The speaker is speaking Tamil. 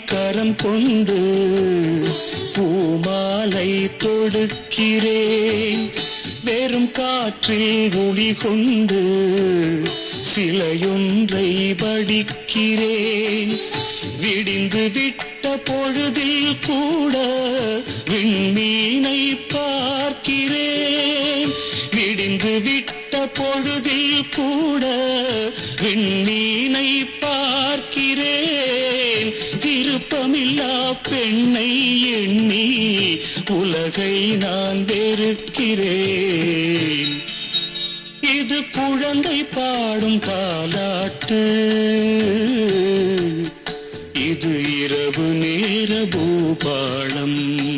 கரம் கொண்டு பூமாலை தொடுக்கிறேன். வெறும் காற்றில் ஒளி கொண்டு சிலையொன்றை வடிக்கிறேன். விடிந்து விட்ட பொழுதில் கூட விண்மீனை பார்க்கிறேன். விடிந்து விட்ட பொழுதில் கூட விண்மீனை பார்க்கிறேன். விருப்பமில்லா பெண்ணை எண்ணி உலகை நான் வெறுக்கிறேன். இது குழந்தை பாடும் தாலாட்டு, இது இரவு நேர பூபாளம்.